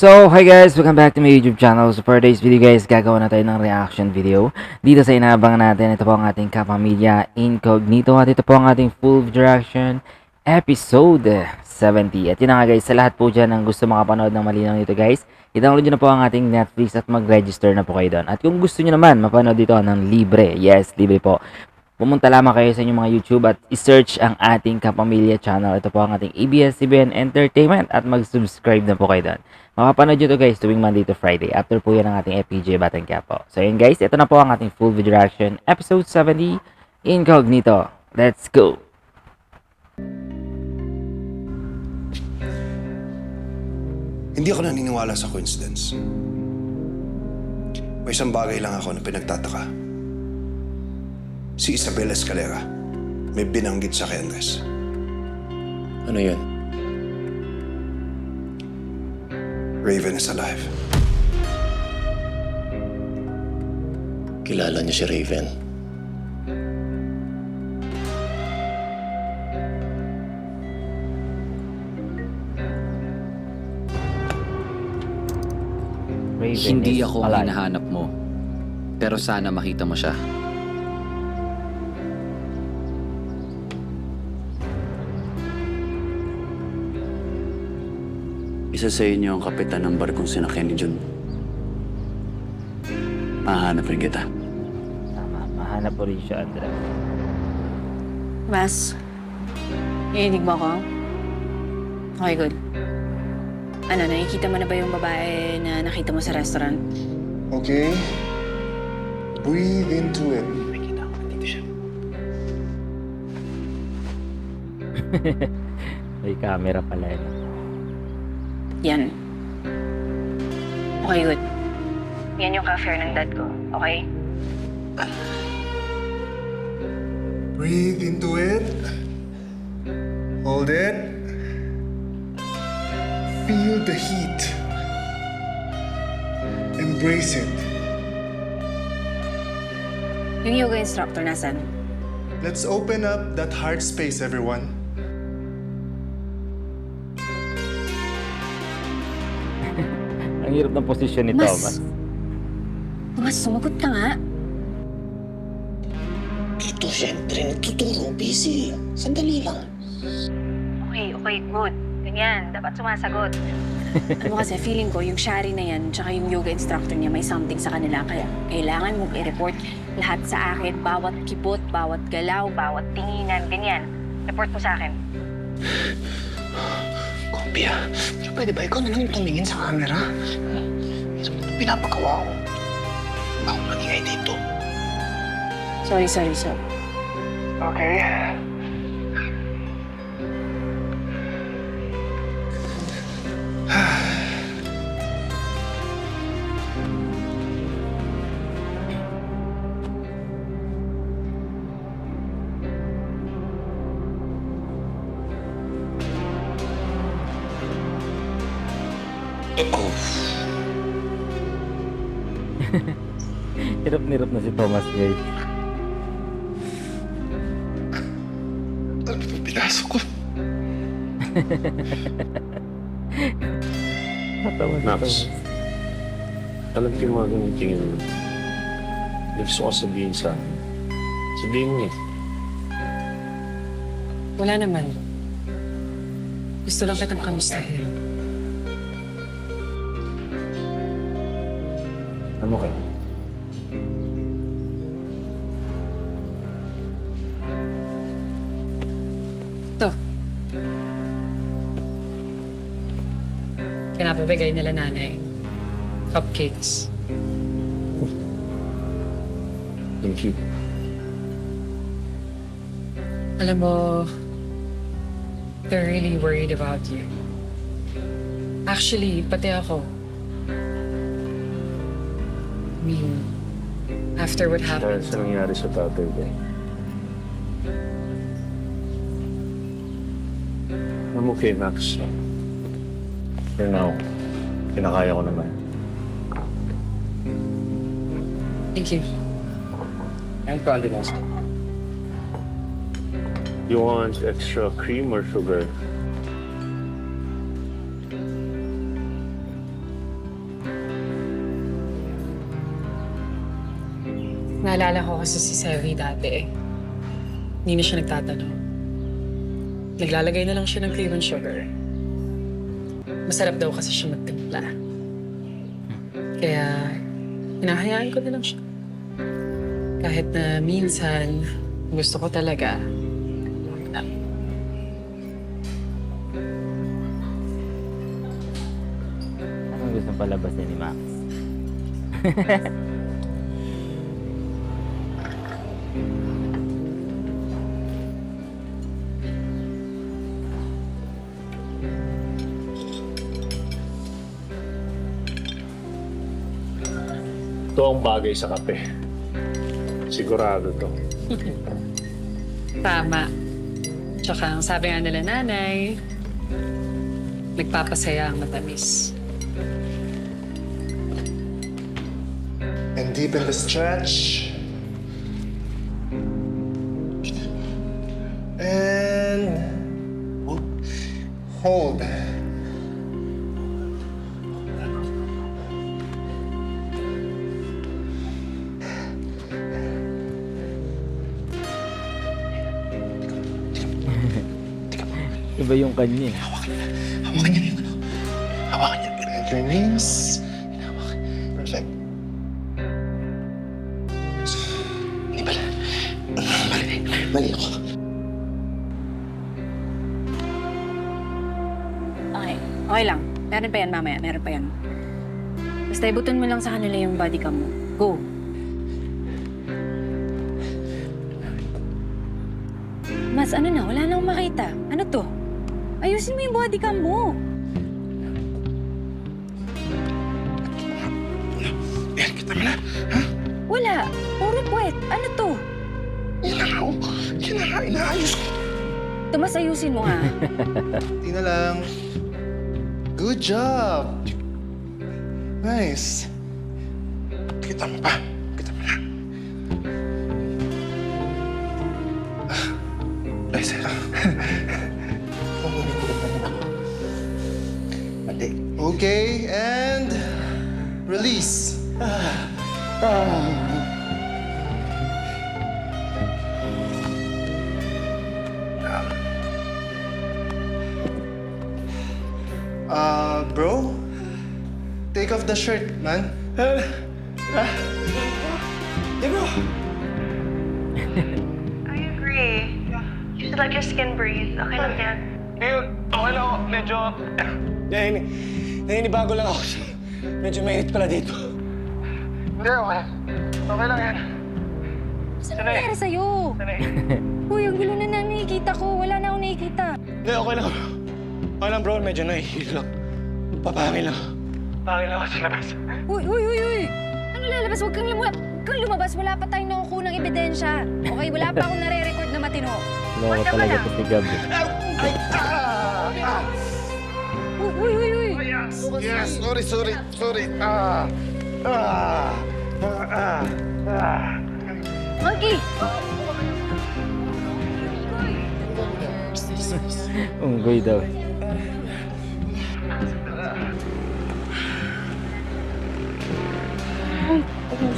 So, hi guys! Welcome back to my YouTube channel. So, for today's video guys, gagawa na tayo ng reaction video. Dito sa inaabangan natin, ito po ang ating Kapamilya Incognito. At ito po ang ating full reaction episode 70. At yun na nga guys, sa lahat po dyan ang gusto makapanood ng malinaw nito guys, i-download nyo na po ang ating Netflix at mag-register na po kayo doon. At kung gusto nyo naman mapanood dito ng libre, yes, libre po. Pumunta lamang kayo sa inyong mga YouTube at i-search ang ating Kapamilya channel. Ito po ang ating ABS-CBN Entertainment at mag-subscribe na po kayo doon. Mapapanood nyo to guys tuwing Monday to Friday. After po yan ang ating FPJ Batang Quiapo. So yun guys, ito na po ang ating full video reaction episode 70 Incognito. Let's go! Hindi ako naniniwala sa coincidence. May isang bagay lang ako na pinagtataka. Si Isabel Escalera may binanggit sa kay Andres. Ano yun? Raven is alive. Kilala niya si Raven. Raven Hindi is ako ang alive. hinahanap mo. Pero sana makita mo siya. Isa sa inyo ang kapitan ng barkong sinakyan ni Jun. Mahanap rin kita. Tama, mahanap po rin siya, Andres. Mas, narinig mo ako? Okay, good. Ano, nakikita mo na ba yung babae na nakita mo sa restaurant? Okay. Breathe into it. Nakikita ko nandito siya. May camera pala yun. Yan. Okay, good. Yan yung ka-affair ng dad ko, okay? Breathe into it. Hold it. Feel the heat. Embrace it. Yung yoga instructor nasan? Let's open up that heart space, everyone. Ang hirap ng posisyon ni Thomas. Mas, sumagot ka nga. Dito, syempre, nagtuturo. Busy. Sandali lang. Okay, good. Ganyan, dapat sumasagot. Ano kasi, feeling ko, yung Shari na yan, tsaka yung yoga instructor niya, may something sa kanila. Kaya kailangan mong i-report lahat sa akin, bawat kibot, bawat galaw, bawat tinginan, ganyan. Report mo sa akin. Kumpia, pwede ba ikaw na lang tumingin sa camera? Pinapakawa ko. Ako magingay dito. Sorry. Okay. Hirap na si Thomas guys. Ano ba pinasok ko? Natawa si Max, Thomas. alam ko yung mga ganun tingin mo. Gusto ko sabihin sa akin. Sabihin mo eh. Wala naman. Gusto lang kitang kamustahin. Ano kayo? Ito. Pinapabigay nila nanay. Cupcakes. Thank you. Alam mo, they're really worried about you. Actually, pati ako. I mean, after what Dahil happened, sa nangyari sa tatay ko. I'm okay, Max. For now, kinakaya ko naman. thank you. And condiments. You want extra cream or sugar? Nakilala ko kasi si Sevi dati. Hindi na siya nagtatanong. Naglalagay na lang siya ng cream and sugar. Masarap daw kasi siya magtimpla. Kaya, hinahayaan ko na lang siya. Kahit na minsan, gusto ko talaga. Anong gusto palabasin ni Max? Ito ang bagay sa kape. Sigurado to. Tama. Tsaka ang sabi nga nila nanay, nagpapasaya ang matamis. And deep in the stretch. And hold. Iba yung kanya eh. Hawakan niyo yung ano. Hawakan niyo. And release. Perfect. Hindi pala. Mali ako. Okay. Okay lang. Meron pa yan mamaya. Meron pa yan. Basta ibutin mo lang sa kanila yung body cam mo. Go. Mas ano na, wala na akong makita. Ano to? Ayusin mo yung body cam mo. Yan, kita mo na. Wala. Puro puwet. Ano to? Yan na ako. Yan na nga, inaayos ko. Tumas ayusin mo ha. Di na lang. Good job. Nice. Kita mo pa. Kita mo na. Ay, sir. Mati. Okay, and release. Bro, take off the shirt, man. I agree. You should let your skin breathe. Okay lang yan. Ngayon, okay lang ako. Medyo... Naninibago lang ako. Medyo mainit pala dito. Hindi, okay. Okay lang yan. Saan nangyari sa'yo? Uy, ang gulo na nakikita ko. Wala na akong nakikita. Hindi, okay lang. Okay lang, bro. Medyo nahihilo lang. Papangin lang. Pangin lang ako sa labas. Uy! Ano lalabas? Huwag kang lumabas. Wala pa tayong nakukuha ng ebidensya. Okay, wala pa akong nare-record na matino. Loko talaga to si Gab. Uy! Yes, sorry. Monkey! Unggoy daw.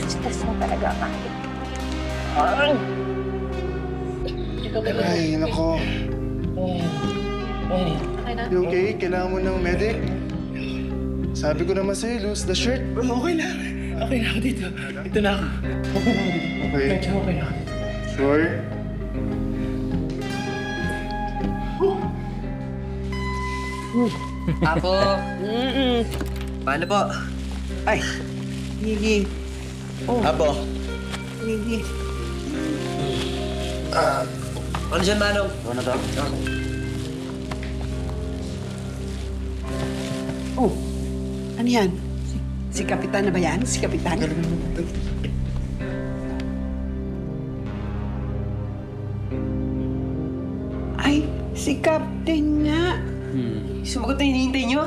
Stress mo talaga, Monkey. Ay, nako. You okay? Kailangan mo ng medic? Sabi ko naman sa'yo, lose the shirt. Okay lang. Okay na ako dito. Ito na ako. Okay. Medyo okay na. Sure? Apo. Paano po? Ay. Gigi. Apo. Gigi. Ano dyan, Manong? Ano daw? Oh. Ano yan? Si Kapitan na ba yan? Si Kapitan? Ay, si Captain nga. Sumagot na hinihintay nyo?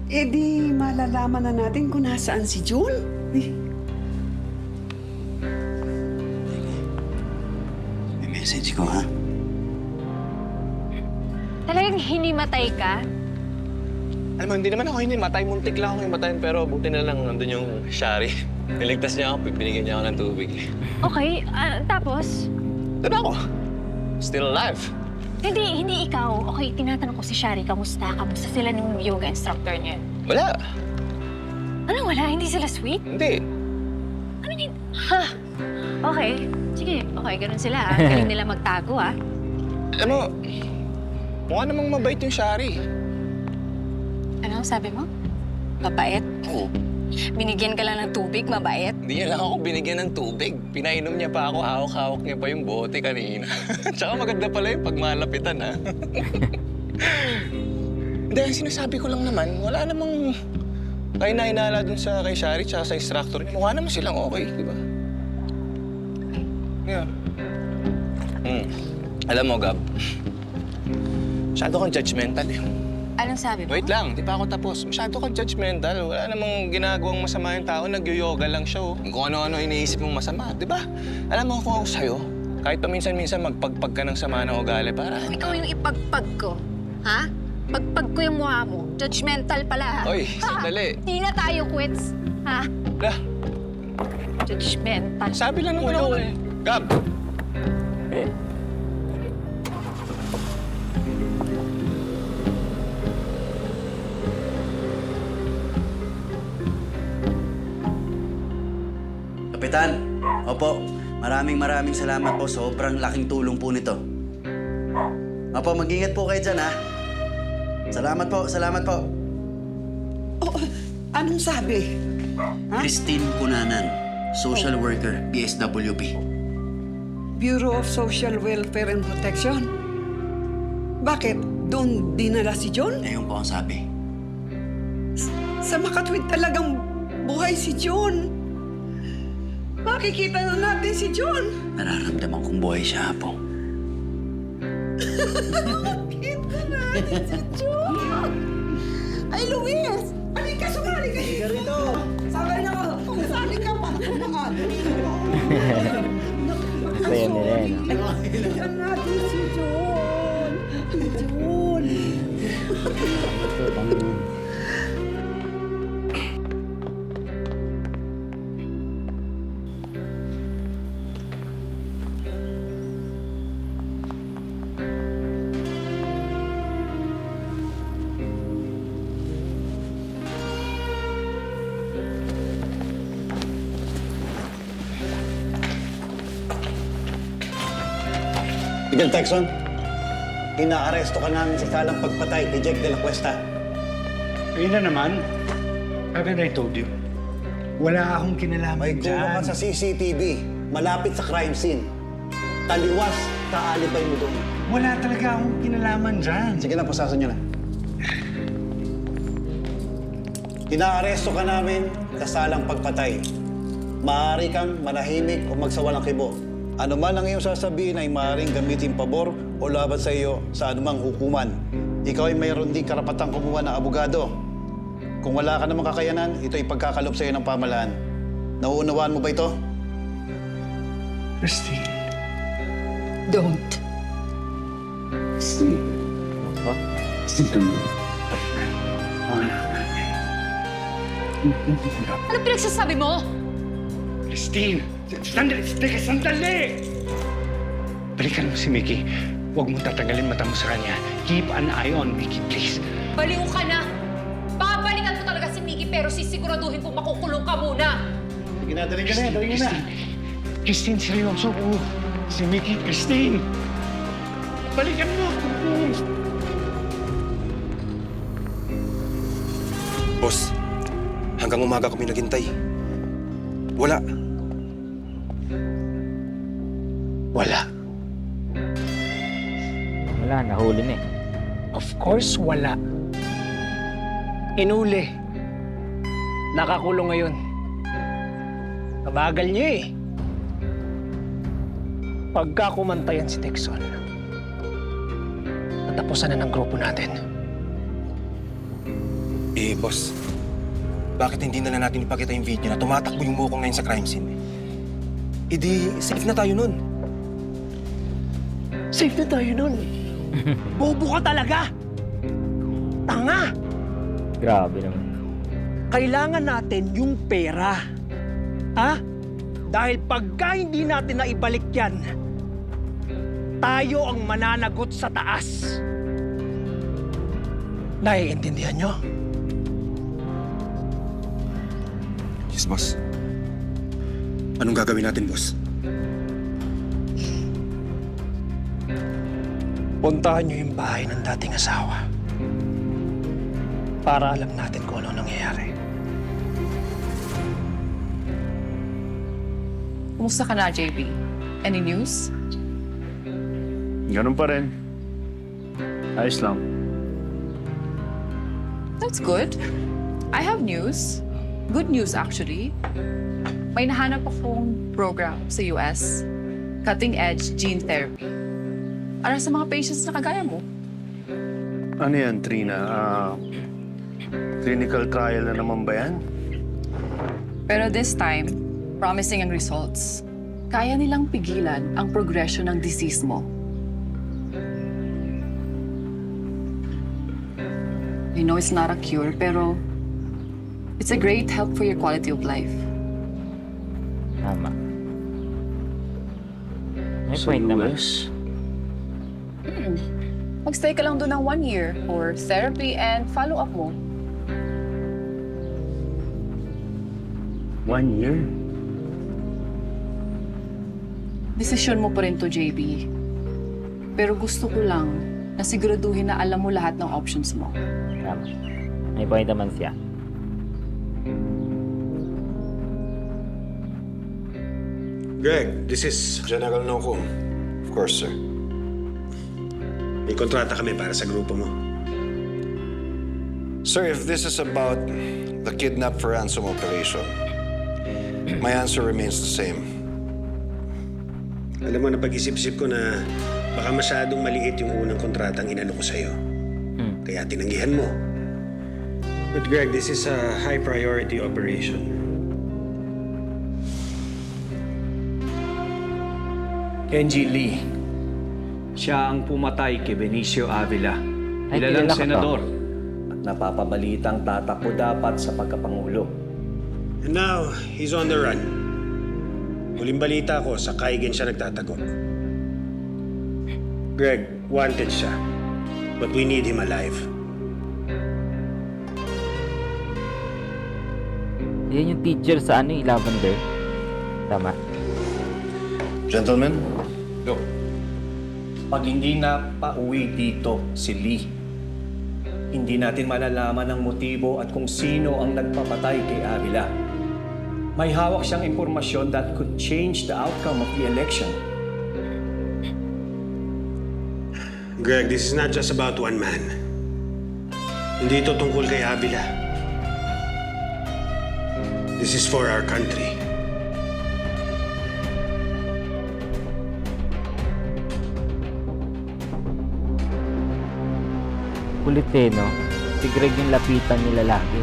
Eh di malalaman na natin kung nasaan si June. May message ko, ha? Talagang hinimatay ka? Alam mo, hindi naman ako hinimatay. Muntik lang ako himatayin, pero buti na lang nandun yung Shari. Niligtas niya ako, binigyan niya ako ng tubig. Okay, tapos? Doon ako. Still alive. Hindi ikaw. Okay, tinatanong ko si Shari, kamusta? Kamusta sila ng yoga instructor niya? Wala. Ano wala? Hindi sila sweet? Hindi. Ano yun? Ha? Okay. Sige, okay, ganun sila. Galing nila magtago, ah. Alam mo, mukha namang mabait yung Shari. Ano sabi mo? Mabait? Oo. Binigyan ka lang ng tubig, mabait? Hindi niya lang ako binigyan ng tubig. Pinainom niya pa ako, hawak-hawak niya pa yung bote kanina. Tsaka maganda pala yung pagmalapitan, ha? Hindi, ang sinasabi ko lang naman, wala namang kay nainala dun sa kay Shari tsaka sa instructor niya. Mukha naman silang okay, di ba? Yeah. Alam mo, Gab, masyado kang judgmental eh. Anong sabi mo? Wait lang, di pa ako tapos. Masyado kang judgmental. Wala namang ginagawang masama yung tao. Nag-yoga lang siya, oh. Kung ano-ano iniisip mong masama, di ba? Alam mo kung ako sa'yo, kahit paminsan-minsan magpagpag ka ng sama ng ugali para... Ikaw yung ipagpag ko. Ha? Pagpag ko yung mukha mo. Judgmental pala, ha? Oy, sandali. Hindi na tayo quits. Ha? Lah, Judgmental. sabi lang naman ako eh. Gab! Kapitan, opo, maraming salamat po. Sobrang laking tulong po nito. Opo, mag-ingat po kayo dyan, ha? Salamat po. Oh, anong sabi? Ha? Christine Cunanan, social worker, PSWP. Bureau of Social Welfare and Protection. Bakit? Doon dinala si John? Ayun po ang sabi. Sa makatwid talagang buhay si John. Makikita na natin si John. Nararamdaman kong buhay siya, Apo. Kita natin si John. Ay, Luis! Halika, sumali ka. Halika rito. Sabay na ako. Sali ka pa. Saya nila yan. Kita natin si John. Si John. Miguel Texon, inaaresto ka namin sa salang pagpatay kay Jake de la Cuesta. Ayun na naman. Haven't I told you? Wala akong kinalaman May kuha ka sa CCTV, malapit sa crime scene. Taliwas sa alibay mo doon. Wala talaga akong kinalaman dyan. Sige na, pusasan nyo na. Inaaresto ka namin sa salang pagpatay. Maaari kang manahimik o magsawalang kibo. Ano man ang iyong sasabihin ay maaaring gamitin pabor o laban sa iyo sa anumang hukuman. Ikaw ay mayroon din karapatang kumuha ng abogado. Kung wala ka namang kakayanan, ito'y pagkakalob sa iyo ng pamahalaan. Nauunawaan mo ba ito? Christine. Don't. Christine. What? Christine. Ano pinagsasabi mo? Christine! Sandali! Balikan mo si Mickey. Huwag mong tatanggalin mata mo sa kanya. Keep an eye on Mickey, please. Baliw ka na! Babalikan mo talaga si Mickey pero sisiguraduhin kong makukulong ka muna! Sige na, daling ka na. Christine, seryoso po. Si Mickey, Christine! Balikan mo! Boss, hanggang umaga kami naghintay. Wala. Wala, nahuli na eh. Of course, wala. Inuli. Nakakulong ngayon. Kabagal niya eh. Pagka kumantayan si Texon, natapusan na ng grupo natin. Boss, bakit hindi na lang natin ipakita yung video na tumatakbo yung mukong ngayon sa crime scene? Di safe na tayo nun. Safe na tayo nun. Bobo ka talaga! Tanga! Grabe naman. Kailangan natin yung pera. Ha? Dahil pagka hindi natin naibalik yan, tayo ang mananagot sa taas. Naiintindihan nyo? Yes, boss. Anong gagawin natin, boss? Puntahan nyo yung bahay ng dating asawa. Para alam natin kung ano nangyayari. Kumusta ka na, JB? Any news? Ganun pa rin. Ayos lang. That's good. I have news. Good news, actually. May nahanap akong program sa US. Cutting-edge gene therapy. Para sa mga patients na kagaya mo. Ano yan, Trina? Clinical trial na naman ba yan? Pero this time, promising ang results. Kaya nilang pigilan ang progression ng disease mo. I know it's not a cure, pero it's a great help for your quality of life. Tama. May Sa point naman. US? Magstay ka lang doon ng 1 year for therapy and follow-up mo. 1 year? Desisyon mo pa rin to, JB. Pero gusto ko lang na siguraduhin na alam mo lahat ng options mo. Tama. May point naman siya. Greg, this is General Nocum. Of course, sir. May kontrata kami para sa grupo mo. Sir, if this is about the kidnap for ransom operation, my answer remains the same. Alam mo, napag-isip-isip ko na baka masyadong maliit yung unang kontratang inano ko sa'yo. Kaya tinanggihan mo. But Greg, this is a high-priority operation. NG Lee. Siya ang pumatay kay Benicio Avila. Ay, Kilalang kilala ko to. senador. At napapabalitang tatakbo dapat sa pagkapangulo. And now, he's on the run. Huling balita ko, sa Kaigen siya nagtatago. Greg, wanted siya. But we need him alive. Yan yung teacher sa ano, Lavender. Tama. Gentlemen, Go. Pag hindi na pauwi dito si Lee, hindi natin malalaman ang motibo at kung sino ang nagpapatay kay Avila. May hawak siyang impormasyon that could change the outcome of the election. Greg, this is not just about one man. Hindi ito tungkol kay Avila. This is for our country. Kulit no? Si Greg yung lapitan nila lagi.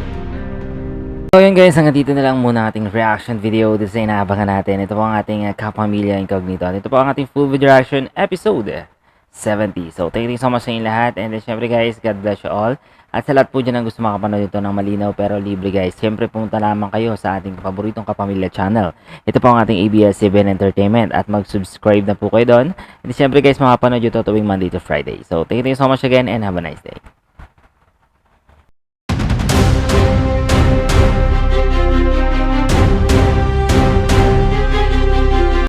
So yun guys, hanggang dito na lang muna ating reaction video. Dito sa inaabangan natin. Ito po ang ating Kapamilya Incognito. Ito po ang ating full video reaction episode 70. So thank you so much sa inyo lahat. And then syempre guys, God bless you all. At sa lahat po dyan ang gusto makapanood ito ng malinaw pero libre guys, syempre pumunta lamang kayo sa ating paboritong Kapamilya channel. Ito po ang ating ABS-CBN Entertainment at mag-subscribe na po kayo doon. And syempre guys, makapanood ito tuwing Monday to Friday. So thank you so much again and have a nice day.